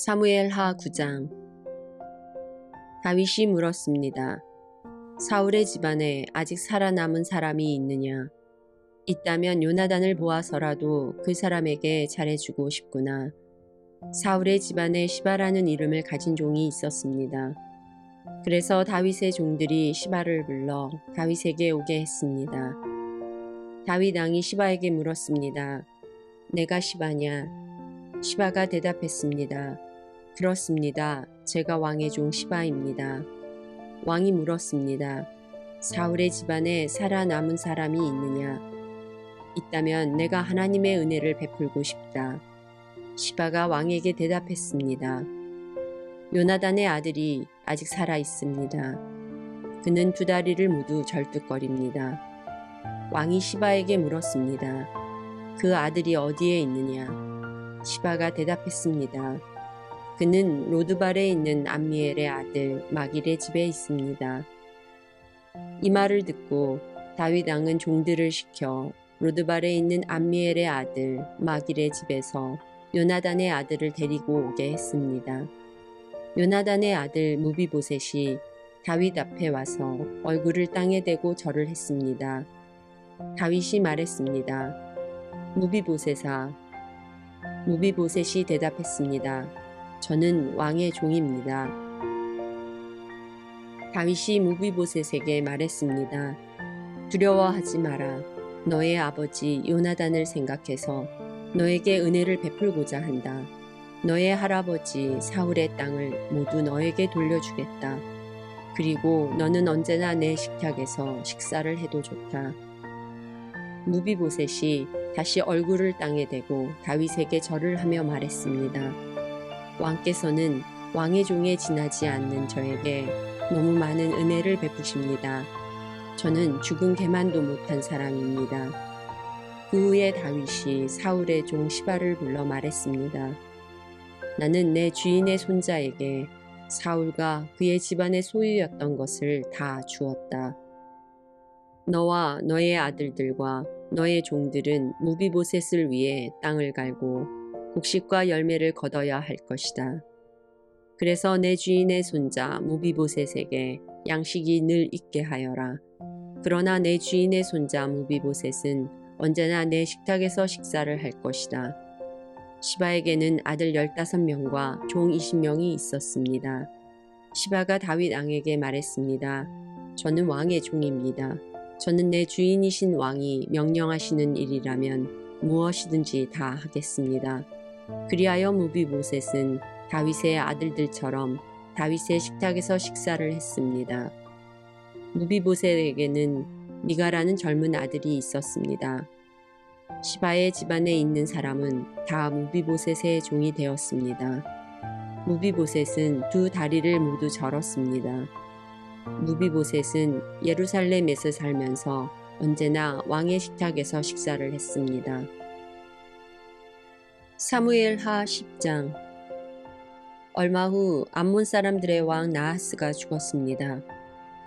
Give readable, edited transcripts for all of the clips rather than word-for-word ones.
사무엘하 9장. 다윗이 물었습니다. 사울의 집안에 아직 살아남은 사람이 있느냐? 있다면 요나단을 보아서라도 그 사람에게 잘해주고 싶구나. 사울의 집안에 시바라는 이름을 가진 종이 있었습니다. 그래서 다윗의 종들이 시바를 불러 다윗에게 오게 했습니다. 다윗 왕이 시바에게 물었습니다. 내가 시바냐? 시바가 대답했습니다. 그렇습니다. 제가 왕의 종 시바입니다. 왕이 물었습니다. 사울의 집안에 살아남은 사람이 있느냐? 있다면 내가 하나님의 은혜를 베풀고 싶다. 시바가 왕에게 대답했습니다. 요나단의 아들이 아직 살아 있습니다. 그는 두 다리를 모두 절뚝거립니다. 왕이 시바에게 물었습니다. 그 아들이 어디에 있느냐? 시바가 대답했습니다. 그는 로드발에 있는 암미엘의 아들 마길의 집에 있습니다. 이 말을 듣고 다윗 왕은 종들을 시켜 로드발에 있는 암미엘의 아들 마길의 집에서 요나단의 아들을 데리고 오게 했습니다. 요나단의 아들 무비보셋이 다윗 앞에 와서 얼굴을 땅에 대고 절을 했습니다. 다윗이 말했습니다. 무비보셋아. 무비보셋이 대답했습니다. 저는 왕의 종입니다. 다윗이 무비보셋에게 말했습니다. 두려워하지 마라. 너의 아버지 요나단을 생각해서 너에게 은혜를 베풀고자 한다. 너의 할아버지 사울의 땅을 모두 너에게 돌려주겠다. 그리고 너는 언제나 내 식탁에서 식사를 해도 좋다. 무비보셋이 다시 얼굴을 땅에 대고 다윗에게 절을 하며 말했습니다. 왕께서는 왕의 종에 지나지 않는 저에게 너무 많은 은혜를 베푸십니다. 저는 죽은 개만도 못한 사람입니다. 그 후에 다윗이 사울의 종 시바를 불러 말했습니다. 나는 내 주인의 손자에게 사울과 그의 집안의 소유였던 것을 다 주었다. 너와 너의 아들들과 너의 종들은 무비보셋을 위해 땅을 갈고 곡식과 열매를 거둬야 할 것이다. 그래서 내 주인의 손자 무비보셋에게 양식이 늘 있게 하여라. 그러나 내 주인의 손자 무비보셋은 언제나 내 식탁에서 식사를 할 것이다. 시바에게는 아들 15명과 종 20명이 있었습니다. 시바가 다윗 왕에게 말했습니다. 저는 왕의 종입니다. 저는 내 주인이신 왕이 명령하시는 일이라면 무엇이든지 다 하겠습니다. 그리하여 무비보셋은 다윗의 아들들처럼 다윗의 식탁에서 식사를 했습니다. 무비보셋에게는 미가라는 젊은 아들이 있었습니다. 시바의 집안에 있는 사람은 다 무비보셋의 종이 되었습니다. 무비보셋은 두 다리를 모두 절었습니다. 무비보셋은 예루살렘에서 살면서 언제나 왕의 식탁에서 식사를 했습니다. 사무엘하 10장. 얼마 후 암몬 사람들의 왕 나하스가 죽었습니다.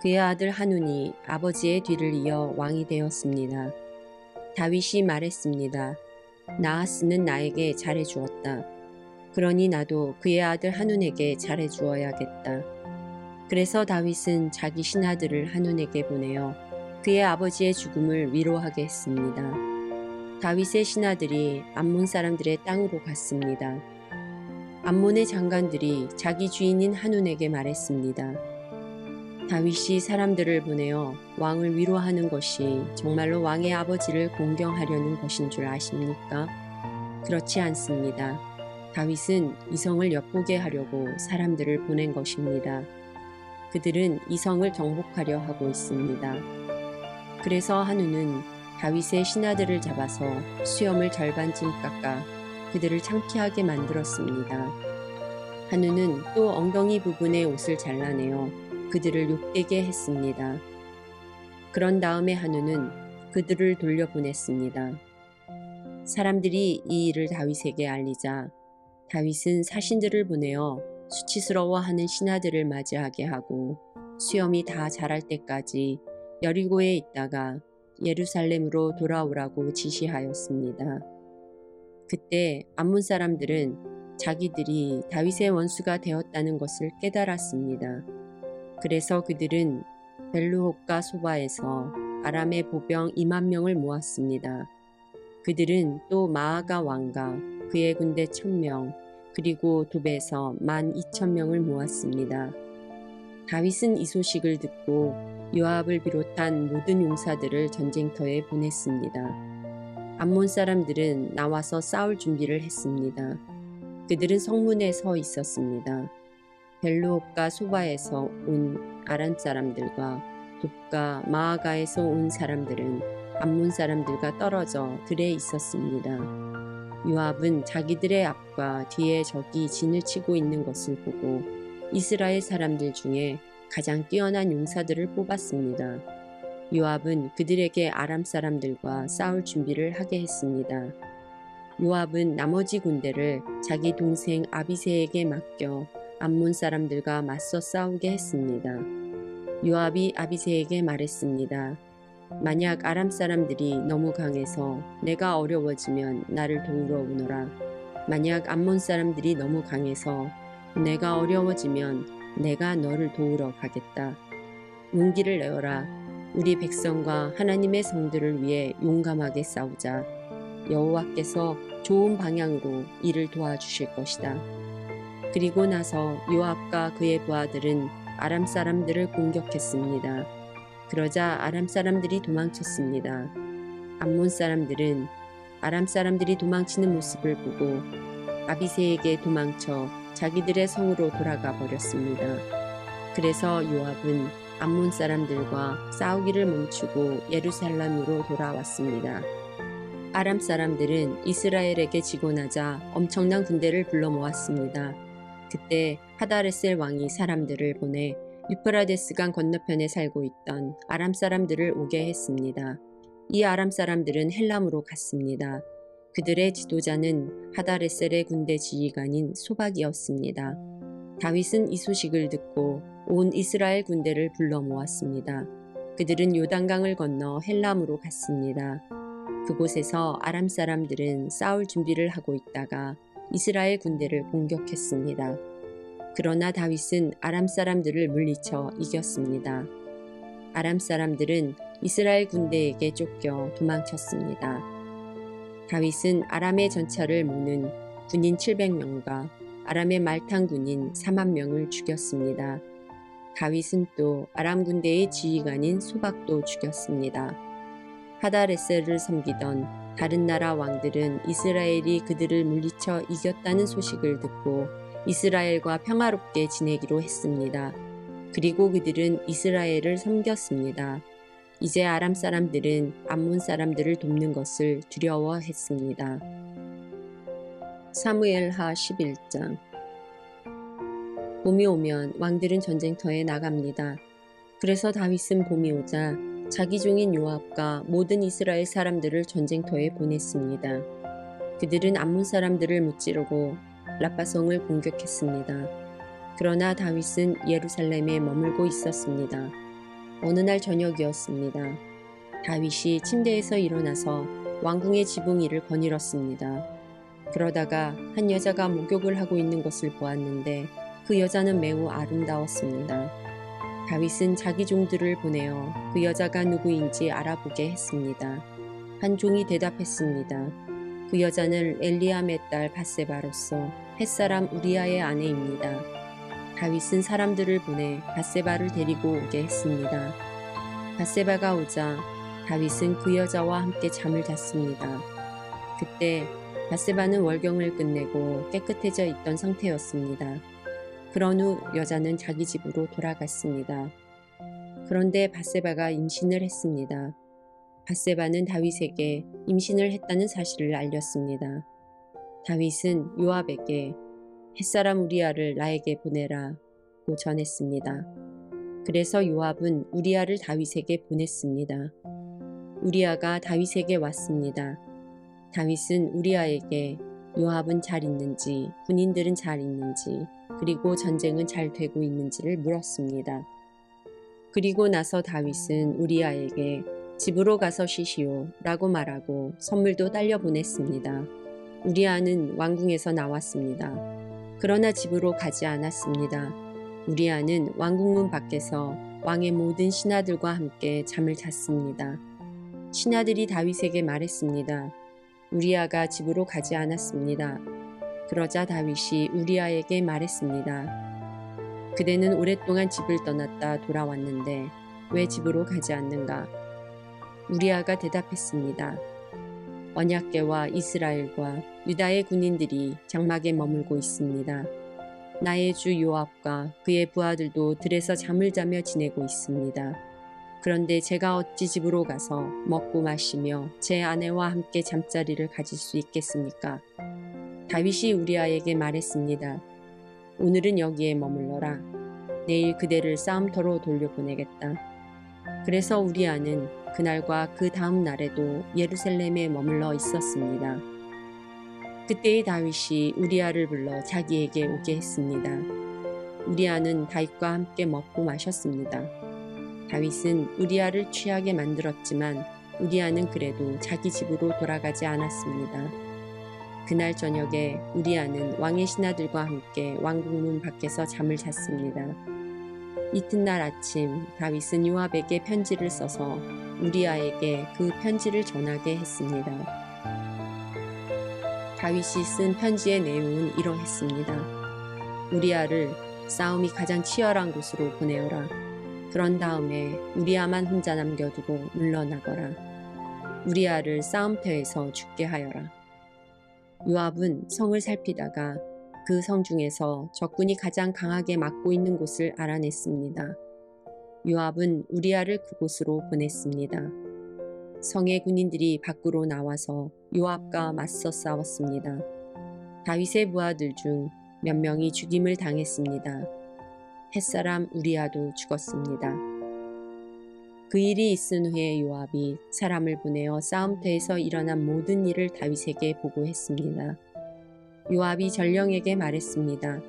그의 아들 하눈이 아버지의 뒤를 이어 왕이 되었습니다. 다윗이 말했습니다. 나하스는 나에게 잘해주었다. 그러니 나도 그의 아들 하눈에게 잘해주어야겠다. 그래서 다윗은 자기 신하들을 하눈에게 보내어 그의 아버지의 죽음을 위로하게 했습니다. 다윗의 신하들이 암몬 사람들의 땅으로 갔습니다. 암몬의 장관들이 자기 주인인 하눈에게 말했습니다. 다윗이 사람들을 보내어 왕을 위로하는 것이 정말로 왕의 아버지를 공경하려는 것인 줄 아십니까? 그렇지 않습니다. 다윗은 이성을 엿보게 하려고 사람들을 보낸 것입니다. 그들은 이성을 정복하려 하고 있습니다. 그래서 하눈은 다윗의 신하들을 잡아서 수염을 절반쯤 깎아 그들을 창피하게 만들었습니다. 하눈은 또 엉덩이 부분의 옷을 잘라내어 그들을 욕되게 했습니다. 그런 다음에 하눈은 그들을 돌려보냈습니다. 사람들이 이 일을 다윗에게 알리자 다윗은 사신들을 보내어 수치스러워하는 신하들을 맞이하게 하고 수염이 다 자랄 때까지 여리고에 있다가 예루살렘으로 돌아오라고 지시하였습니다. 그때 암몬 사람들은 자기들이 다윗의 원수가 되었다는 것을 깨달았습니다. 그래서 그들은 벨루옥과 소바에서 아람의 보병 2만 명을 모았습니다. 그들은 또 마아가 왕과 그의 군대 1,000명 그리고 돛에서 12,000명을 모았습니다. 다윗은 이 소식을 듣고 요압을 비롯한 모든 용사들을 전쟁터에 보냈습니다. 암몬 사람들은 나와서 싸울 준비를 했습니다. 그들은 성문에 서 있었습니다. 벨루옥과 소바에서 온 아람 사람들과 돛과 마아가에서 온 사람들은 암몬 사람들과 떨어져 들에 있었습니다. 요압은 자기들의 앞과 뒤에 적이 진을 치고 있는 것을 보고 이스라엘 사람들 중에 가장 뛰어난 용사들을 뽑았습니다. 요압은 그들에게 아람 사람들과 싸울 준비를 하게 했습니다. 요압은 나머지 군대를 자기 동생 아비새에게 맡겨 암몬 사람들과 맞서 싸우게 했습니다. 요압이 아비새에게 말했습니다. 만약 아람 사람들이 너무 강해서 내가 어려워지면 나를 도우러 오너라. 만약 암몬 사람들이 너무 강해서 내가 어려워지면 내가 너를 도우러 가겠다. 용기를 내어라. 우리 백성과 하나님의 성들을 위해 용감하게 싸우자. 여호와께서 좋은 방향으로 이를 도와주실 것이다. 그리고 나서 요압과 그의 부하들은 아람 사람들을 공격했습니다. 그러자 아람 사람들이 도망쳤습니다. 암몬 사람들은 아람 사람들이 도망치는 모습을 보고 아비새에게 도망쳐 자기들의 성으로 돌아가 버렸습니다. 그래서 요압은 암몬 사람들과 싸우기를 멈추고 예루살렘으로 돌아왔습니다. 아람 사람들은 이스라엘에게 지고 나자 엄청난 군대를 불러 모았습니다. 그때 하다레셀 왕이 사람들을 보내 유프라데스 강 건너편에 살고 있던 아람 사람들을 오게 했습니다. 이 아람 사람들은 헬람으로 갔습니다. 그들의 지도자는 하다레셀의 군대 지휘관인 소박이었습니다. 다윗은 이 소식을 듣고 온 이스라엘 군대를 불러 모았습니다. 그들은 요단강을 건너 헬람으로 갔습니다. 그곳에서 아람 사람들은 싸울 준비를 하고 있다가 이스라엘 군대를 공격했습니다. 그러나 다윗은 아람 사람들을 물리쳐 이겼습니다. 아람 사람들은 이스라엘 군대에게 쫓겨 도망쳤습니다. 다윗은 아람의 전차를 모는 군인 700명과 아람의 말탄 군인 4만 명을 죽였습니다. 다윗은 또 아람 군대의 지휘관인 소박도 죽였습니다. 하다레셀을 섬기던 다른 나라 왕들은 이스라엘이 그들을 물리쳐 이겼다는 소식을 듣고 이스라엘과 평화롭게 지내기로 했습니다. 그리고 그들은 이스라엘을 섬겼습니다. 이제 아람 사람들은 암몬 사람들을 돕는 것을 두려워했습니다. 사무엘하 11장. 봄이 오면 왕들은 전쟁터에 나갑니다. 그래서 다윗은 봄이 오자 자기 종인 요압과 모든 이스라엘 사람들을 전쟁터에 보냈습니다. 그들은 암몬 사람들을 무찌르고 라빠성을 공격했습니다. 그러나 다윗은 예루살렘에 머물고 있었습니다. 어느 날 저녁이었습니다. 다윗이 침대에서 일어나서 왕궁의 지붕 위를 거닐었습니다. 그러다가 한 여자가 목욕을 하고 있는 것을 보았는데 그 여자는 매우 아름다웠습니다. 다윗은 자기 종들을 보내어 그 여자가 누구인지 알아보게 했습니다. 한 종이 대답했습니다. 그 여자는 엘리암의 딸 밧세바로서 햇사람 우리아의 아내입니다. 다윗은 사람들을 보내 밧세바를 데리고 오게 했습니다. 밧세바가 오자 다윗은 그 여자와 함께 잠을 잤습니다. 그때 밧세바는 월경을 끝내고 깨끗해져 있던 상태였습니다. 그런 후 여자는 자기 집으로 돌아갔습니다. 그런데 밧세바가 임신을 했습니다. 밧세바는 다윗에게 임신을 했다는 사실을 알렸습니다. 다윗은 요압에게 햇사람 우리아를 나에게 보내라고 전했습니다. 그래서 요압은 우리아를 다윗에게 보냈습니다. 우리아가 다윗에게 왔습니다. 다윗은 우리아에게 요압은 잘 있는지, 군인들은 잘 있는지, 그리고 전쟁은 잘 되고 있는지를 물었습니다. 그리고 나서 다윗은 우리아에게 집으로 가서 쉬시오 라고 말하고 선물도 딸려 보냈습니다. 우리아는 왕궁에서 나왔습니다. 그러나 집으로 가지 않았습니다. 우리아는 왕궁문 밖에서 왕의 모든 신하들과 함께 잠을 잤습니다. 신하들이 다윗에게 말했습니다. 우리아가 집으로 가지 않았습니다. 그러자 다윗이 우리아에게 말했습니다. 그대는 오랫동안 집을 떠났다 돌아왔는데 왜 집으로 가지 않는가? 우리아가 대답했습니다. 언약궤와 이스라엘과 유다의 군인들이 장막에 머물고 있습니다. 나의 주 요압과 그의 부하들도 들에서 잠을 자며 지내고 있습니다. 그런데 제가 어찌 집으로 가서 먹고 마시며 제 아내와 함께 잠자리를 가질 수 있겠습니까? 다윗이 우리아에게 말했습니다. 오늘은 여기에 머물러라. 내일 그대를 싸움터로 돌려보내겠다. 그래서 우리아는 그날과 그 다음 날에도 예루살렘에 머물러 있었습니다. 그때의 다윗이 우리아를 불러 자기에게 오게 했습니다. 우리아는 다윗과 함께 먹고 마셨습니다. 다윗은 우리아를 취하게 만들었지만 우리아는 그래도 자기 집으로 돌아가지 않았습니다. 그날 저녁에 우리아는 왕의 신하들과 함께 왕궁문 밖에서 잠을 잤습니다. 이튿날 아침 다윗은 요압에게 편지를 써서 우리아에게 그 편지를 전하게 했습니다. 다윗이 쓴 편지의 내용은 이러했습니다. 우리아를 싸움이 가장 치열한 곳으로 보내어라. 그런 다음에 우리아만 혼자 남겨두고 물러나거라. 우리아를 싸움터에서 죽게 하여라. 요압은 성을 살피다가 그 성 중에서 적군이 가장 강하게 막고 있는 곳을 알아냈습니다. 요압은 우리아를 그곳으로 보냈습니다. 성의 군인들이 밖으로 나와서 요압과 맞서 싸웠습니다. 다윗의 부하들 중 몇 명이 죽임을 당했습니다. 햇사람 우리아도 죽었습니다. 그 일이 있은 후에 요압이 사람을 보내어 싸움터에서 일어난 모든 일을 다윗에게 보고했습니다. 요압이 전령에게 말했습니다.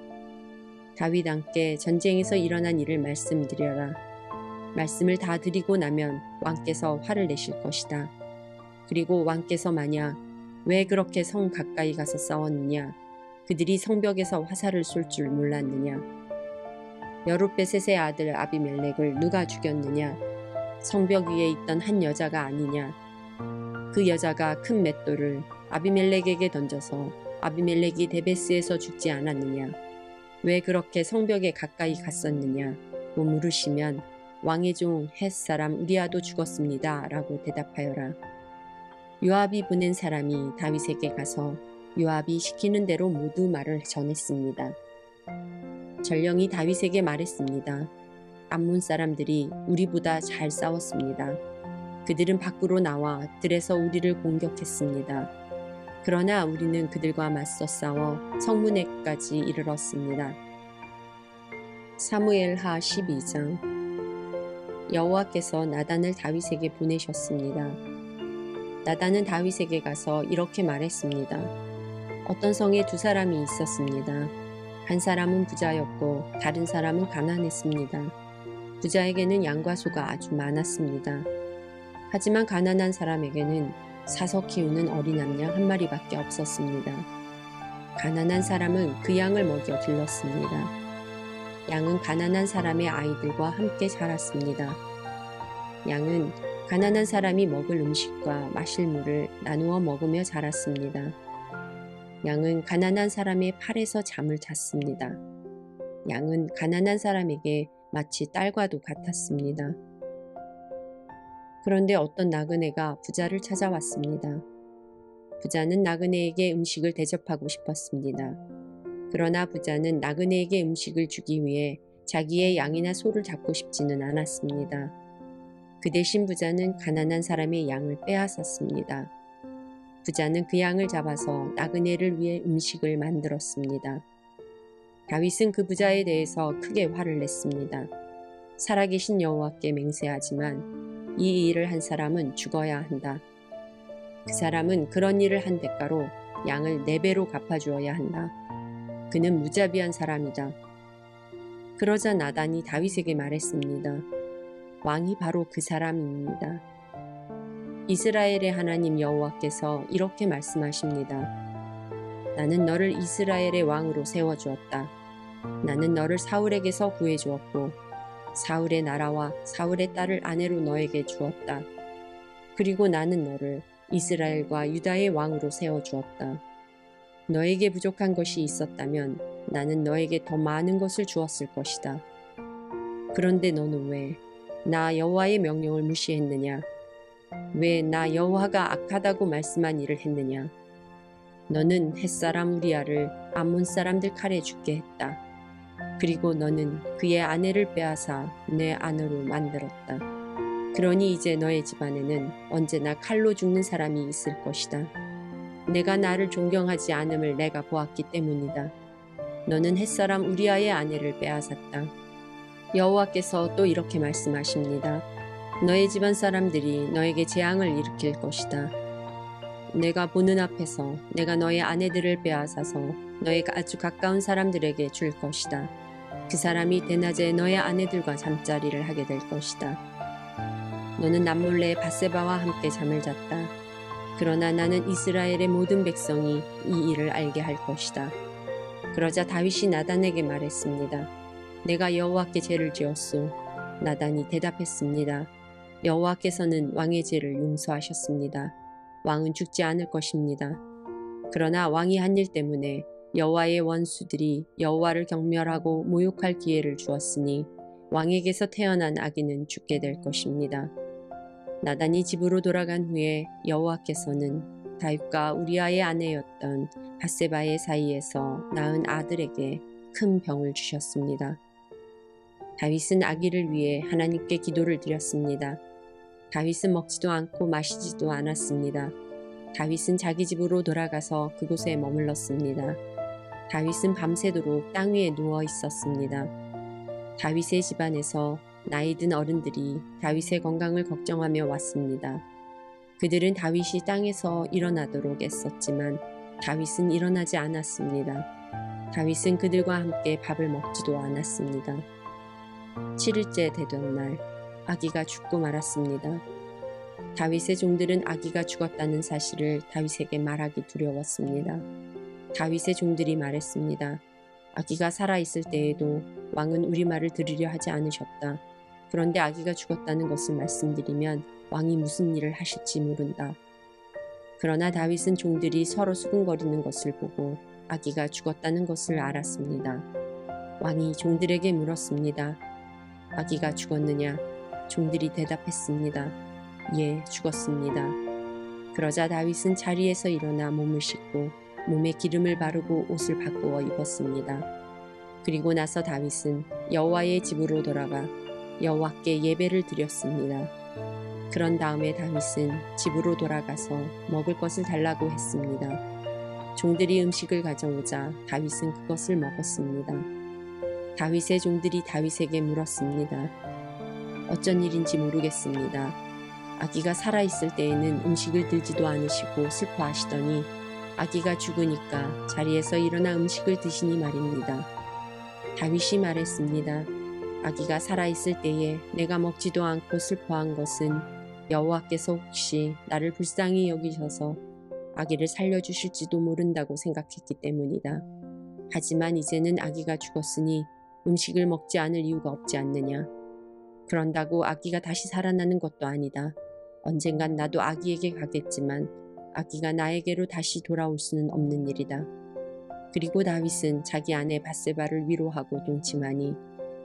다윗 왕께 전쟁에서 일어난 일을 말씀드려라. 말씀을 다 드리고 나면 왕께서 화를 내실 것이다. 그리고 왕께서 만약 왜 그렇게 성 가까이 가서 싸웠느냐? 그들이 성벽에서 화살을 쏠 줄 몰랐느냐? 여룻베셋의 아들 아비멜렉을 누가 죽였느냐? 성벽 위에 있던 한 여자가 아니냐? 그 여자가 큰 맷돌을 아비멜렉에게 던져서 아비멜렉이 데베스에서 죽지 않았느냐? 왜 그렇게 성벽에 가까이 갔었느냐? 고 물으시면 왕의 종 햇사람 우리아도 죽었습니다. 라고 대답하여라. 요압이 보낸 사람이 다윗에게 가서 요압이 시키는 대로 모두 말을 전했습니다. 전령이 다윗에게 말했습니다. 암몬 사람들이 우리보다 잘 싸웠습니다. 그들은 밖으로 나와 들에서 우리를 공격했습니다. 그러나 우리는 그들과 맞서 싸워 성문에까지 이르렀습니다. 사무엘하 12장. 여호와께서 나단을 다윗에게 보내셨습니다. 나단은 다윗에게 가서 이렇게 말했습니다. 어떤 성에 두 사람이 있었습니다. 한 사람은 부자였고 다른 사람은 가난했습니다. 부자에게는 양과 소가 아주 많았습니다. 하지만 가난한 사람에게는 사서 키우는 어린 암양 한 마리밖에 없었습니다. 가난한 사람은 그 양을 먹여 길렀습니다. 양은 가난한 사람의 아이들과 함께 자랐습니다. 양은 가난한 사람이 먹을 음식과 마실 물을 나누어 먹으며 자랐습니다. 양은 가난한 사람의 팔에서 잠을 잤습니다. 양은 가난한 사람에게 마치 딸과도 같았습니다. 그런데 어떤 나그네가 부자를 찾아왔습니다. 부자는 나그네에게 음식을 대접하고 싶었습니다. 그러나 부자는 나그네에게 음식을 주기 위해 자기의 양이나 소를 잡고 싶지는 않았습니다. 그 대신 부자는 가난한 사람의 양을 빼앗았습니다. 부자는 그 양을 잡아서 나그네를 위해 음식을 만들었습니다. 다윗은 그 부자에 대해서 크게 화를 냈습니다. 살아계신 여호와께 맹세하지만 이 일을 한 사람은 죽어야 한다. 그 사람은 그런 일을 한 대가로 양을 4배로 갚아주어야 한다. 그는 무자비한 사람이다. 그러자 나단이 다윗에게 말했습니다. 왕이 바로 그 사람입니다. 이스라엘의 하나님 여호와께서 이렇게 말씀하십니다. 나는 너를 이스라엘의 왕으로 세워주었다. 나는 너를 사울에게서 구해주었고 사울의 나라와 사울의 딸을 아내로 너에게 주었다. 그리고 나는 너를 이스라엘과 유다의 왕으로 세워주었다. 너에게 부족한 것이 있었다면 나는 너에게 더 많은 것을 주었을 것이다. 그런데 너는 왜 나 여호와의 명령을 무시했느냐? 왜 나 여호와가 악하다고 말씀한 일을 했느냐? 너는 햇사람 우리아를 암몬 사람들 칼에 죽게 했다. 그리고 너는 그의 아내를 빼앗아 내 아내로 만들었다. 그러니 이제 너의 집안에는 언제나 칼로 죽는 사람이 있을 것이다. 내가 나를 존경하지 않음을 내가 보았기 때문이다. 너는 햇사람 우리아의 아내를 빼앗았다. 여호와께서 또 이렇게 말씀하십니다. 너의 집안 사람들이 너에게 재앙을 일으킬 것이다. 내가 보는 앞에서 내가 너의 아내들을 빼앗아서 너의 아주 가까운 사람들에게 줄 것이다. 그 사람이 대낮에 너의 아내들과 잠자리를 하게 될 것이다. 너는 남몰래 밧세바와 함께 잠을 잤다. 그러나 나는 이스라엘의 모든 백성이 이 일을 알게 할 것이다. 그러자 다윗이 나단에게 말했습니다. 내가 여호와께 죄를 지었소. 나단이 대답했습니다. 여호와께서는 왕의 죄를 용서하셨습니다. 왕은 죽지 않을 것입니다. 그러나 왕이 한 일 때문에 여호와의 원수들이 여호와를 경멸하고 모욕할 기회를 주었으니 왕에게서 태어난 아기는 죽게 될 것입니다. 나단이 집으로 돌아간 후에 여호와께서는 다윗과 우리아의 아내였던 밧세바의 사이에서 낳은 아들에게 큰 병을 주셨습니다. 다윗은 아기를 위해 하나님께 기도를 드렸습니다. 다윗은 먹지도 않고 마시지도 않았습니다. 다윗은 자기 집으로 돌아가서 그곳에 머물렀습니다. 다윗은 밤새도록 땅 위에 누워 있었습니다. 다윗의 집안에서 나이 든 어른들이 다윗의 건강을 걱정하며 왔습니다. 그들은 다윗이 땅에서 일어나도록 애썼지만 다윗은 일어나지 않았습니다. 다윗은 그들과 함께 밥을 먹지도 않았습니다. 7일째 되던 날 아기가 죽고 말았습니다. 다윗의 종들은 아기가 죽었다는 사실을 다윗에게 말하기 두려웠습니다. 다윗의 종들이 말했습니다. 아기가 살아있을 때에도 왕은 우리 말을 들으려 하지 않으셨다. 그런데 아기가 죽었다는 것을 말씀드리면 왕이 무슨 일을 하실지 모른다. 그러나 다윗은 종들이 서로 수군거리는 것을 보고 아기가 죽었다는 것을 알았습니다. 왕이 종들에게 물었습니다. 아기가 죽었느냐? 종들이 대답했습니다. 예, 죽었습니다. 그러자 다윗은 자리에서 일어나 몸을 씻고 몸에 기름을 바르고 옷을 바꾸어 입었습니다. 그리고 나서 다윗은 여호와의 집으로 돌아가 여호와께 예배를 드렸습니다. 그런 다음에 다윗은 집으로 돌아가서 먹을 것을 달라고 했습니다. 종들이 음식을 가져오자 다윗은 그것을 먹었습니다. 다윗의 종들이 다윗에게 물었습니다. 어쩐 일인지 모르겠습니다. 아기가 살아있을 때에는 음식을 들지도 않으시고 슬퍼하시더니 아기가 죽으니까 자리에서 일어나 음식을 드시니 말입니다. 다윗이 말했습니다. 아기가 살아있을 때에 내가 먹지도 않고 슬퍼한 것은 여호와께서 혹시 나를 불쌍히 여기셔서 아기를 살려주실지도 모른다고 생각했기 때문이다. 하지만 이제는 아기가 죽었으니 음식을 먹지 않을 이유가 없지 않느냐. 그런다고 아기가 다시 살아나는 것도 아니다. 언젠간 나도 아기에게 가겠지만 아기가 나에게로 다시 돌아올 수는 없는 일이다. 그리고 다윗은 자기 아내 밧세바를 위로하고 동침하니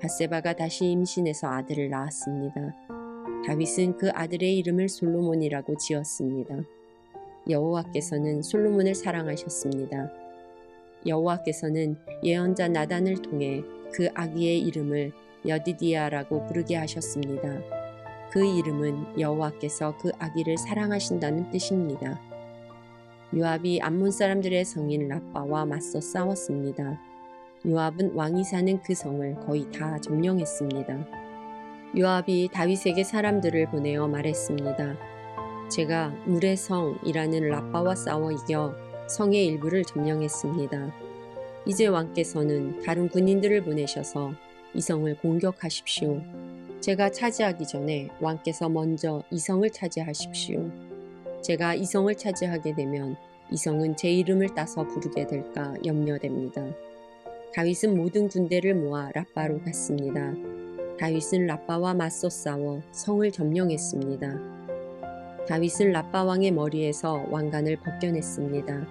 밧세바가 다시 임신해서 아들을 낳았습니다. 다윗은 그 아들의 이름을 솔로몬이라고 지었습니다. 여호와께서는 솔로몬을 사랑하셨습니다. 여호와께서는 예언자 나단을 통해 그 아기의 이름을 여디디아라고 부르게 하셨습니다. 그 이름은 여호와께서 그 아기를 사랑하신다는 뜻입니다. 요압이 암몬 사람들의 성인 라빠와 맞서 싸웠습니다. 요압은 왕이 사는 그 성을 거의 다 점령했습니다. 요압이 다윗에게 사람들을 보내어 말했습니다. 제가 물의 성이라는 라빠와 싸워 이겨 성의 일부를 점령했습니다. 이제 왕께서는 다른 군인들을 보내셔서 이 성을 공격하십시오. 제가 차지하기 전에 왕께서 먼저 이 성을 차지하십시오. 제가 이 성을 차지하게 되면 이 성은 제 이름을 따서 부르게 될까 염려됩니다. 다윗은 모든 군대를 모아 라빠로 갔습니다. 다윗은 라빠와 맞서 싸워 성을 점령했습니다. 다윗은 라빠 왕의 머리에서 왕관을 벗겨냈습니다.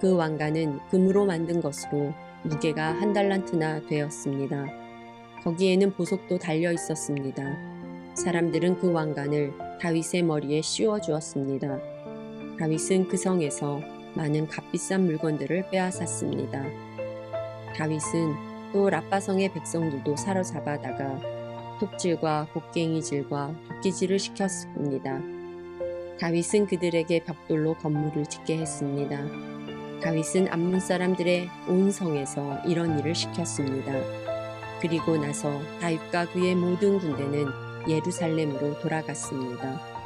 그 왕관은 금으로 만든 것으로 무게가 1달란트나 되었습니다. 거기에는 보석도 달려 있었습니다. 사람들은 그 왕관을 다윗의 머리에 씌워 주었습니다. 다윗은 그 성에서 많은 값비싼 물건들을 빼앗았습니다. 다윗은 또 라빠성의 백성들도 사로잡아다가 톱질과 곡괭이질과 도끼질을 시켰습니다. 다윗은 그들에게 벽돌로 건물을 짓게 했습니다. 다윗은 암몬 사람들의 온 성에서 이런 일을 시켰습니다. 그리고 나서 다윗과 그의 모든 군대는 예루살렘으로 돌아갔습니다.